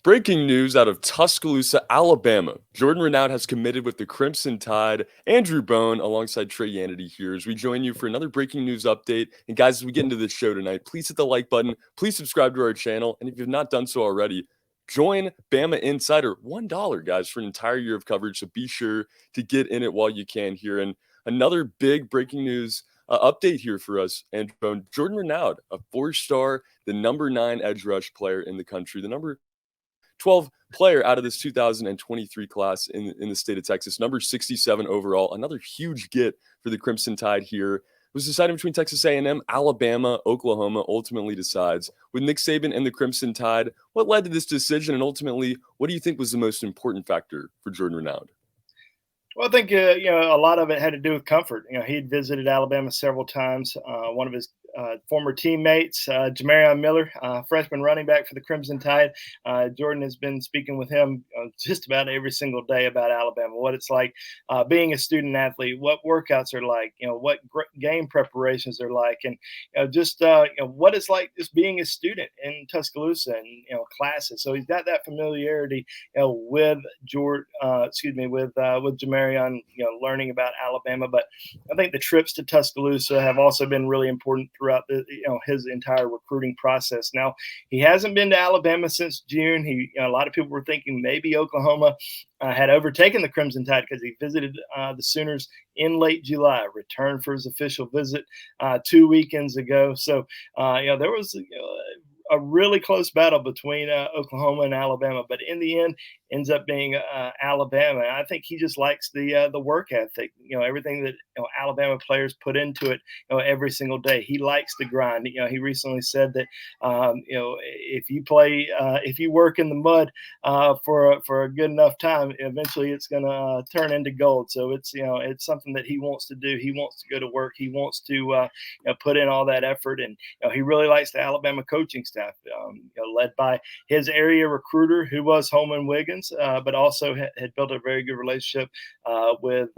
Breaking news out of Tuscaloosa, Alabama. Jordan Renaud has committed with the Crimson Tide. Andrew Bone alongside Trey Yanity here as we join you for another breaking news update. And guys, as we get into this show tonight, please hit the like button. Please subscribe to our channel. And if you've not done so already, join Bama Insider. $1, guys, for an entire year of coverage. So be sure to get in it while you can here. And another big breaking news update here for us. And Jordan Renaud, a 4-star, the number 9 edge rush player in the country, the number 12 player out of this 2023 class in the state of Texas, number 67 overall. Another huge get for the Crimson Tide here. It was decided between Texas A&M, Alabama, Oklahoma, ultimately decides. With Nick Saban and the Crimson Tide, what led to this decision, and ultimately, what do you think was the most important factor for Jordan Renaud? Well, I think a lot of it had to do with comfort. He'd visited Alabama several times. One of his former teammates, Jamarion Miller, freshman running back for the Crimson Tide. Jordan has been speaking with him just about every single day about Alabama, what it's like being a student athlete, what workouts are like, what game preparations are like, and what it's like just being a student in Tuscaloosa and classes. So he's got that familiarity with with Jamarion, learning about Alabama. But I think the trips to Tuscaloosa have also been really important throughout his entire recruiting process. Now, he hasn't been to Alabama since June. A lot of people were thinking maybe Oklahoma had overtaken the Crimson Tide because he visited the Sooners in late July, returned for his official visit 2 weekends ago. So, there was a really close battle between Oklahoma and Alabama, but in the end, ends up being Alabama. And I think he just likes the work ethic, everything that Alabama players put into it, every single day. He likes the grind. He recently said that if you work in the mud for a good enough time, eventually it's going to turn into gold. So it's something that he wants to do. He wants to go to work. He wants to put in all that effort, and he really likes the Alabama coaching staff, led by his area recruiter, who was Holman Wiggins. But also had built a very good relationship with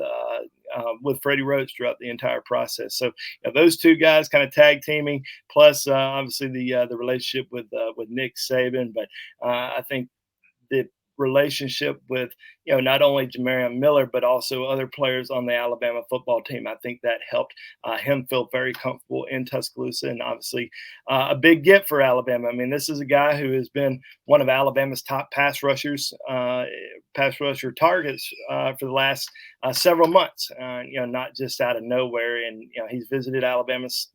Freddie Roach throughout the entire process. So those two guys kind of tag teaming, plus obviously the relationship with Nick Saban. But I think the relationship with not only Jamarion Miller but also other players on the Alabama football team, I think that helped him feel very comfortable in Tuscaloosa, and obviously a big get for Alabama. I mean, this is a guy who has been one of Alabama's top pass rusher targets for the last several months. Not just out of nowhere, and he's visited Alabama's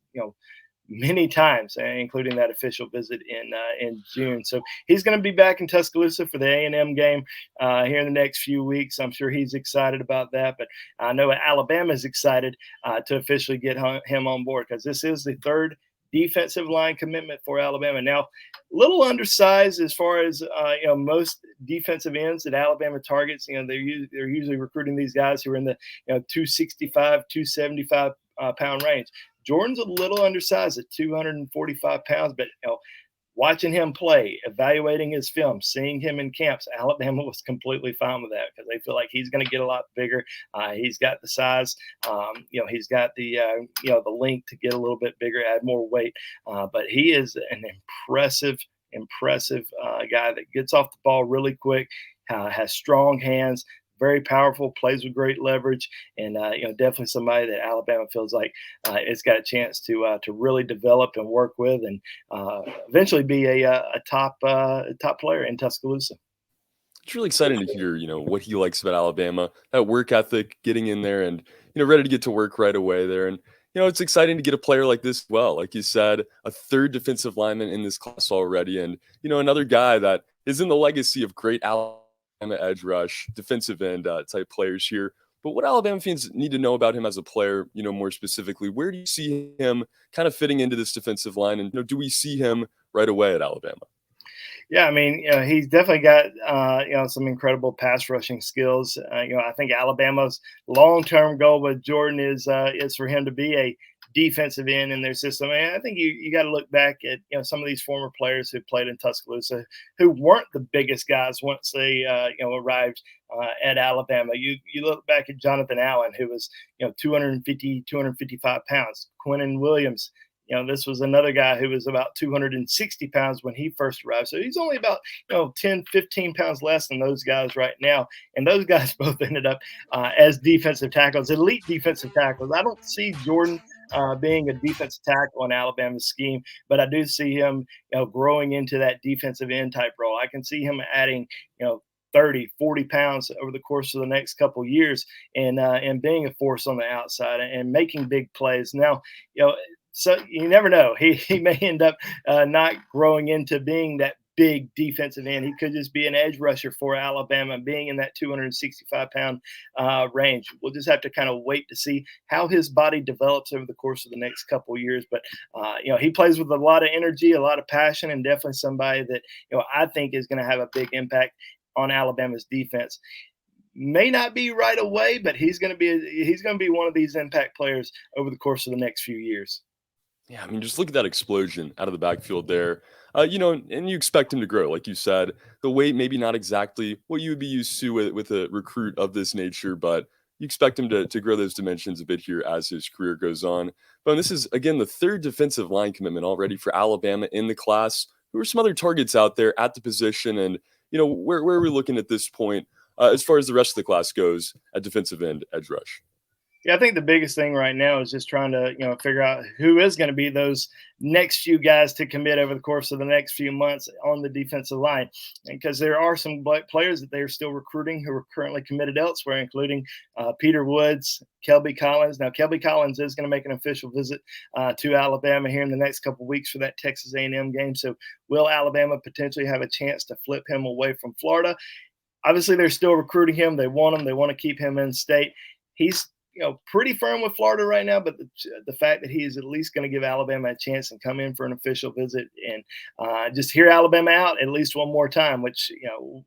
many times, including that official visit in June. So he's going to be back in Tuscaloosa for the A&M game here in the next few weeks. I'm sure he's excited about that, but I know Alabama is excited to officially get him on board, because this is the third defensive line commitment for Alabama. Now, a little undersized as far as most defensive ends that Alabama targets. They're usually recruiting these guys who are in the 265, 275 pound range. Jordan's a little undersized at 245 pounds, but watching him play, evaluating his film, seeing him in camps, Alabama was completely fine with that, because they feel like he's going to get a lot bigger. He's got the size, he's got the length to get a little bit bigger, add more weight. But he is an impressive guy that gets off the ball really quick, has strong hands, very powerful, plays with great leverage, and definitely somebody that Alabama feels like it's got a chance to really develop and work with, and eventually be a top player in Tuscaloosa. It's really exciting to hear, what he likes about Alabama, that work ethic, getting in there and, ready to get to work right away there. And, it's exciting to get a player like this as well. Like you said, a third defensive lineman in this class already. And, another guy that is in the legacy of great Alabama edge rush, defensive end type players here. But what Alabama fans need to know about him as a player, more specifically, where do you see him kind of fitting into this defensive line? And, do we see him right away at Alabama? Yeah, I mean, he's definitely got some incredible pass rushing skills. I think Alabama's long-term goal with Jordan is for him to be a defensive end in their system. And I think you got to look back at some of these former players who played in Tuscaloosa who weren't the biggest guys once they arrived at Alabama. You look back at Jonathan Allen, who was 250, 255 pounds. Quinnen Williams, This was another guy who was about 260 pounds when he first arrived. So he's only about 10, 15 pounds less than those guys right now. And those guys both ended up as defensive tackles, elite defensive tackles. I don't see Jordan being a defensive tackle in Alabama's scheme, but I do see him, growing into that defensive end type role. I can see him adding, 30, 40 pounds over the course of the next couple of years and being a force on the outside and making big plays. Now, so you never know. He may end up not growing into being that big defensive end. He could just be an edge rusher for Alabama, being in that 265-pound range. We'll just have to kind of wait to see how his body develops over the course of the next couple of years. But he plays with a lot of energy, a lot of passion, and definitely somebody that I think is going to have a big impact on Alabama's defense. May not be right away, but he's going to be one of these impact players over the course of the next few years. Yeah, I mean, just look at that explosion out of the backfield there. And you expect him to grow, like you said. The weight maybe not exactly what you would be used to with a recruit of this nature, but you expect him to grow those dimensions a bit here as his career goes on. But this is again the third defensive line commitment already for Alabama in the class. Who are some other targets out there at the position, and where are we looking at this point as far as the rest of the class goes at defensive end, edge rush? Yeah, I think the biggest thing right now is just trying to, figure out who is going to be those next few guys to commit over the course of the next few months on the defensive line. Because there are some players that they're still recruiting who are currently committed elsewhere, including Peter Woods, Kelby Collins. Now, Kelby Collins is going to make an official visit to Alabama here in the next couple of weeks for that Texas A&M game. So will Alabama potentially have a chance to flip him away from Florida? Obviously, they're still recruiting him. They want him. They want to keep him in state. He's pretty firm with Florida right now, but the fact that he is at least going to give Alabama a chance and come in for an official visit and just hear Alabama out at least one more time, which,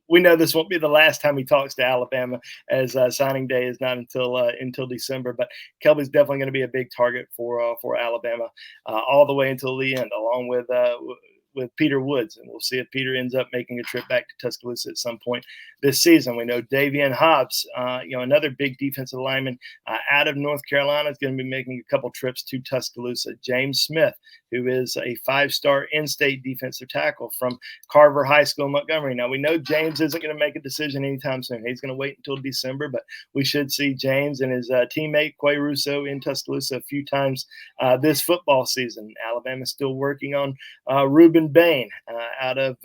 we know this won't be the last time he talks to Alabama, as signing day is not until December. But Kelby's definitely going to be a big target for Alabama all the way until the end, along with Peter Woods, and we'll see if Peter ends up making a trip back to Tuscaloosa at some point this season. We know Davian Hobbs, another big defensive lineman out of North Carolina, is going to be making a couple trips to Tuscaloosa. James Smith, who is a 5-star in-state defensive tackle from Carver High School in Montgomery. Now, we know James isn't going to make a decision anytime soon. He's going to wait until December, but we should see James and his teammate Quay Russo in Tuscaloosa a few times this football season. Alabama's still working on Ruben Bain out of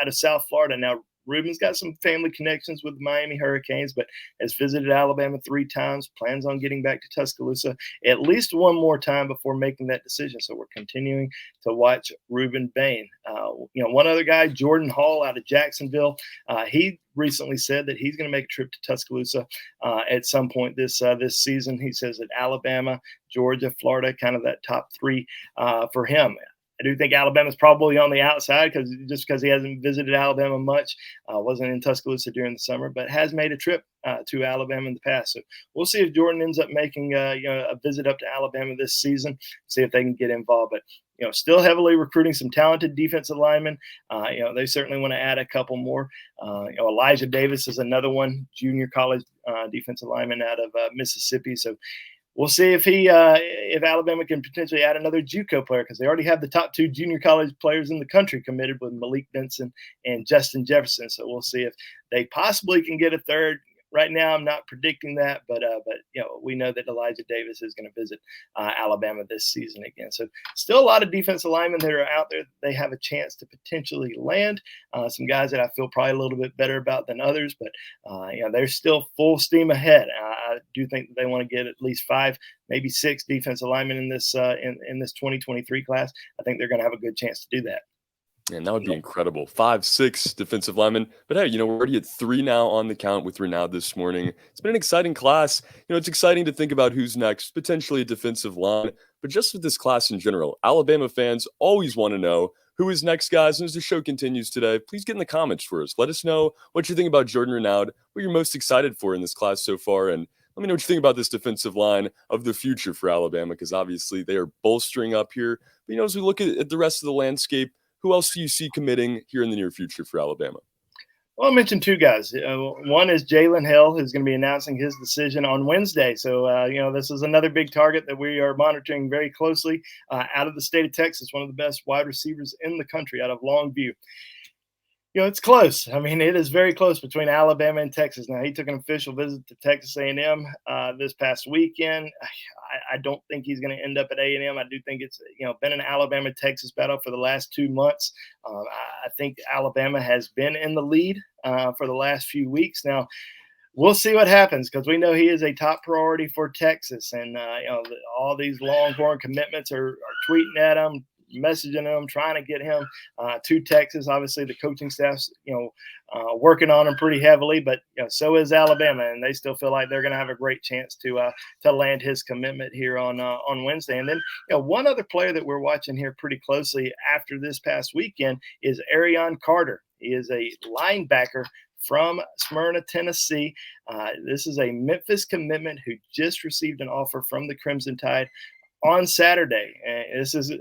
South Florida. Now, Ruben's got some family connections with the Miami Hurricanes, but has visited Alabama 3 times, plans on getting back to Tuscaloosa at least one more time before making that decision. So we're continuing to watch Ruben Bain. One other guy, Jordan Hall out of Jacksonville, he recently said that he's going to make a trip to Tuscaloosa at some point this season. He says that Alabama, Georgia, Florida, kind of that top 3 for him. I do think Alabama's probably on the outside because he hasn't visited Alabama much, wasn't in Tuscaloosa during the summer, but has made a trip to Alabama in the past. So we'll see if Jordan ends up making a visit up to Alabama this season, see if they can get involved. But still heavily recruiting some talented defensive linemen. They certainly want to add a couple more. Elijah Davis is another one, junior college defensive lineman out of Mississippi. So we'll see if Alabama can potentially add another JUCO player, because they already have the top 2 junior college players in the country committed with Malik Benson and Justin Jefferson. So we'll see if they possibly can get a third. Right now, I'm not predicting that, but we know that Elijah Davis is going to visit Alabama this season again. So still a lot of defensive linemen that are out there that they have a chance to potentially land. Some guys that I feel probably a little bit better about than others, but they're still full steam ahead. I do think that they want to get at least 5, maybe 6 defensive linemen in this 2023 class. I think they're going to have a good chance to do that. And that would be incredible. 5, 6 defensive linemen. But hey, we're already at 3 now on the count with Renaud this morning. It's been an exciting class. It's exciting to think about who's next, potentially a defensive line. But just with this class in general, Alabama fans always want to know who is next, guys. And as the show continues today, please get in the comments for us. Let us know what you think about Jordan Renaud, what you're most excited for in this class so far. And let me know what you think about this defensive line of the future for Alabama, because obviously they are bolstering up here. But, as we look at the rest of the landscape, who else do you see committing here in the near future for Alabama? Well, I mentioned two guys. One is Jalen Hill, who's going to be announcing his decision on Wednesday. So, this is another big target that we are monitoring very closely out of the state of Texas, one of the best wide receivers in the country out of Longview. It's close. I mean, it is very close between Alabama and Texas. Now, he took an official visit to Texas A&M this past weekend. I don't think he's going to end up at A&M. I do think it's been an Alabama-Texas battle for the last 2 months. I think Alabama has been in the lead for the last few weeks. Now, we'll see what happens because we know he is a top priority for Texas, and all these Longhorn commitments are tweeting at him, messaging him, trying to get him to Texas. Obviously, the coaching staff's working on him pretty heavily, but so is Alabama, and they still feel like they're going to have a great chance to land his commitment here on Wednesday. And then one other player that we're watching here pretty closely after this past weekend is Arion Carter. He is a linebacker from Smyrna, Tennessee. This is a Memphis commitment who just received an offer from the Crimson Tide on Saturday. And this is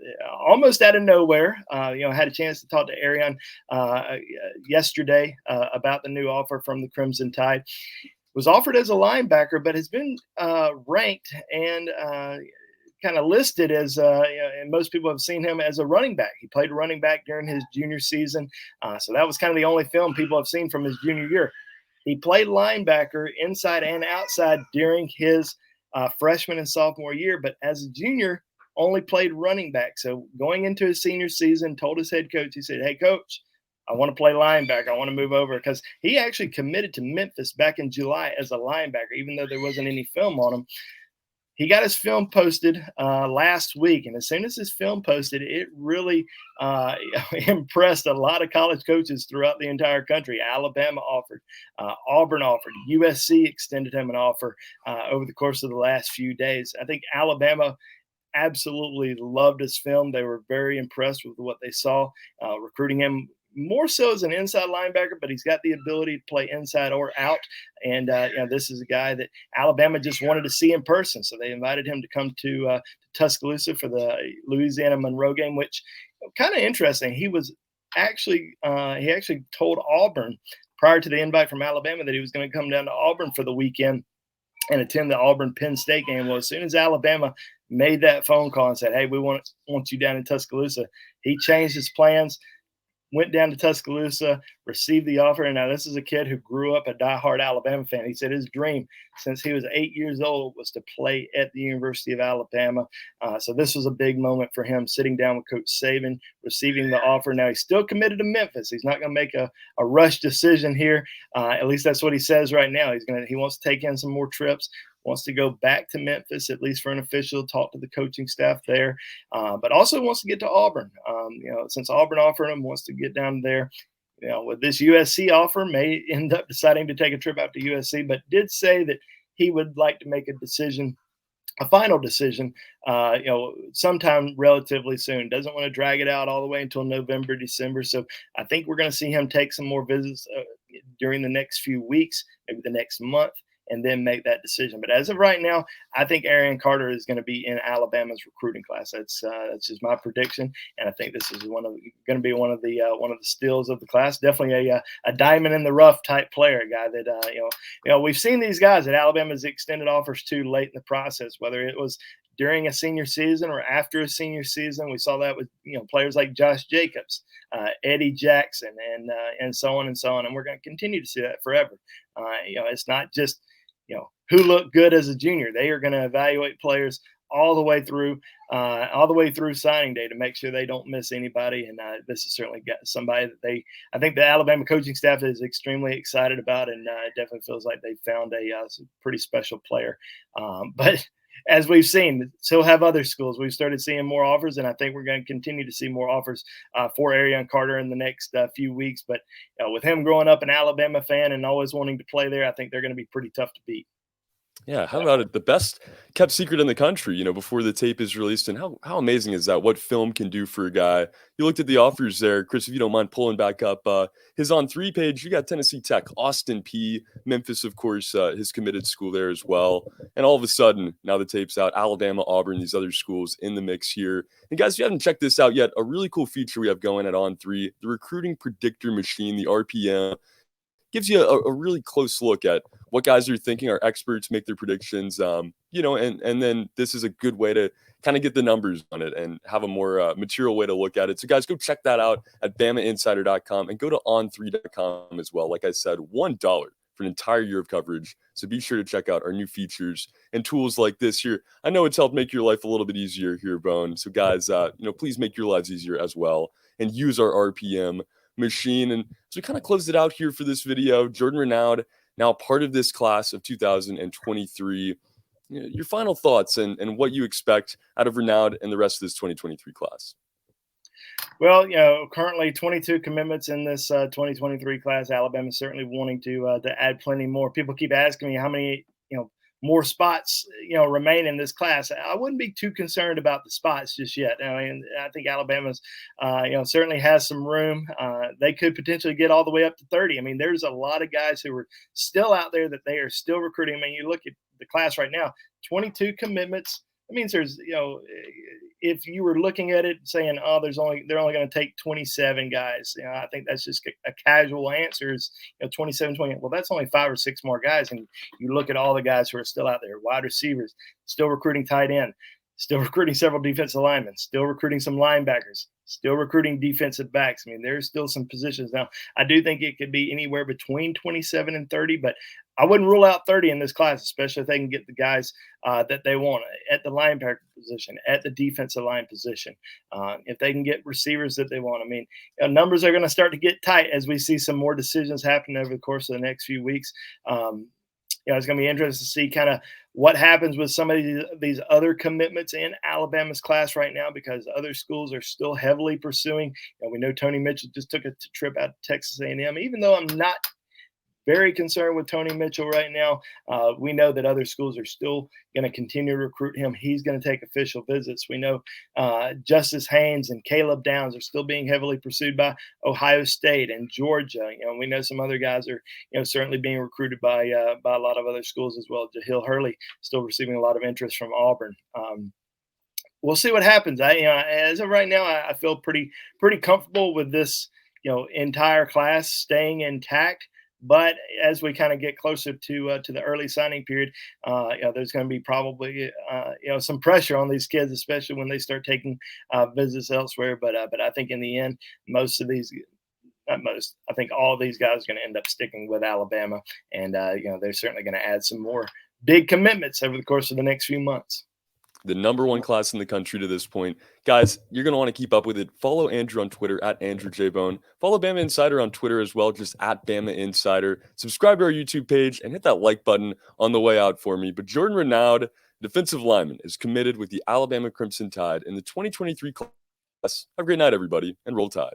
almost out of nowhere. Had a chance to talk to Arion yesterday about the new offer from the Crimson Tide. Was offered as a linebacker, but has been ranked and kind of listed as, and most people have seen him as a running back. He played running back during his junior season. So that was kind of the only film people have seen from his junior year. He played linebacker inside and outside during his freshman and sophomore year, but as a junior, only played running back. So going into his senior season, told his head coach, he said, "Hey, coach, I want to play linebacker. I want to move over," because he actually committed to Memphis back in July as a linebacker, even though there wasn't any film on him. He got his film posted last week, and as soon as his film posted, it really impressed a lot of college coaches throughout the entire country. Alabama offered, Auburn offered, USC extended him an offer over the course of the last few days. I think Alabama absolutely loved his film. They were very impressed with what they saw, recruiting him more so as an inside linebacker, but he's got the ability to play inside or out. And this is a guy that Alabama just wanted to see in person, so they invited him to come to Tuscaloosa for the Louisiana Monroe game, which kind of interesting. He actually told Auburn prior to the invite from Alabama that he was going to come down to Auburn for the weekend and attend the Auburn-Penn State game. Well, as soon as Alabama made that phone call and said, "Hey, we want you down in Tuscaloosa," he changed his plans, went down to Tuscaloosa, received the offer. And now this is a kid who grew up a diehard Alabama fan. He said his dream since he was 8 years old was to play at the University of Alabama. So this was a big moment for him, sitting down with Coach Saban, receiving the offer. Now he's still committed to Memphis. He's not going to make a rush decision here. At least that's what he says right now. He wants to take in some more trips, wants to go back to Memphis, at least for an official, talk to the coaching staff there, but also wants to get to Auburn. Since Auburn offered him, wants to get down there. With this USC offer, may end up deciding to take a trip out to USC, but did say that he would like to make a final decision, sometime relatively soon. Doesn't want to drag it out all the way until November, December. So I think we're going to see him take some more visits during the next few weeks, maybe the next month, and then make that decision. But as of right now, I think Arion Carter is going to be in Alabama's recruiting class. That's just my prediction, and I think this is going to be one of the steals of the class. Definitely a diamond in the rough type player, a guy that we've seen these guys that Alabama's extended offers to late in the process, whether it was during a senior season or after a senior season. We saw that with players like Josh Jacobs, Eddie Jackson, and so on and so on. And we're going to continue to see that forever. It's not just who looked good as a junior. They are going to evaluate players all the way through signing day to make sure they don't miss anybody. And this has certainly got somebody that I think the Alabama coaching staff is extremely excited about, and it definitely feels like they found a pretty special player. But as we've seen, so have other schools. We've started seeing more offers, and I think we're going to continue to see more offers for Arion Carter in the next few weeks. But with him growing up an Alabama fan and always wanting to play there, I think they're going to be pretty tough to beat. Yeah, how about it? The best kept secret in the country, before the tape is released. And how amazing is that? What film can do for a guy? You looked at the offers there, Chris, if you don't mind pulling back up his On3 page. You got Tennessee Tech, Austin P, Memphis, of course, his committed school there as well. And all of a sudden, now the tape's out, Alabama, Auburn, these other schools in the mix here. And guys, if you haven't checked this out yet, a really cool feature we have going at On3, the recruiting predictor machine, the RPM. gives you a really close look at what guys are thinking. Our experts make their predictions, and then this is a good way to kind of get the numbers on it and have a more material way to look at it. So guys, go check that out at BamaInsider.com and go to on3.com as well. Like I said, $1 for an entire year of coverage. So be sure to check out our new features and tools like this here. I know it's helped make your life a little bit easier here, Bone. So guys, please make your lives easier as well and use our RPM machine. And so we kind of closed it out here for this video. Jordan Renaud, now part of this class of 2023. Your final thoughts and what you expect out of Renaud and the rest of this 2023 class. Well, currently 22 commitments in this 2023 class. Alabama's certainly wanting to add plenty more. People keep asking me how many, more spots, remain in this class. I wouldn't be too concerned about the spots just yet. I mean, I think Alabama's, certainly has some room. They could potentially get all the way up to 30. I mean, there's a lot of guys who are still out there that they are still recruiting. I mean, you look at the class right now, 22 commitments. That means there's, if you were looking at it saying, oh, they're only going to take 27 guys, I think that's just a casual answer is, 27, 20. Well, that's only 5 or 6 more guys. And you look at all the guys who are still out there, wide receivers, still recruiting tight end, still recruiting several defensive linemen, still recruiting some linebackers, still recruiting defensive backs. I mean, there's still some positions. Now, I do think it could be anywhere between 27 and 30, but I wouldn't rule out 30 in this class, especially if they can get the guys that they want at the linebacker position, at the defensive line position. If they can get receivers that they want. I mean, numbers are going to start to get tight as we see some more decisions happen over the course of the next few weeks. It's going to be interesting to see kind of what happens with some of these other commitments in Alabama's class right now, because other schools are still heavily pursuing. We know Tony Mitchell just took a trip out to Texas A&M. Even though I'm not very concerned with Tony Mitchell right now, we know that other schools are still going to continue to recruit him. He's going to take official visits. We know Justice Haynes and Caleb Downs are still being heavily pursued by Ohio State and Georgia. We know some other guys are, certainly being recruited by a lot of other schools as well. Jahil Hurley still receiving a lot of interest from Auburn. We'll see what happens. As of right now, I feel pretty comfortable with this, entire class staying intact. But as we kind of get closer to the early signing period, there's going to be probably some pressure on these kids, especially when they start taking visits elsewhere. But I think in the end, I think all of these guys are going to end up sticking with Alabama, and they're certainly going to add some more big commitments over the course of the next few months. The #1 class in the country to this point. Guys, you're going to want to keep up with it. Follow Andrew on Twitter at AndrewJBone. Follow Bama Insider on Twitter as well, just at Bama Insider. Subscribe to our YouTube page and hit that like button on the way out for me. But Jordan Renaud, defensive lineman, is committed with the Alabama Crimson Tide in the 2023 class. Have a great night, everybody, and roll Tide.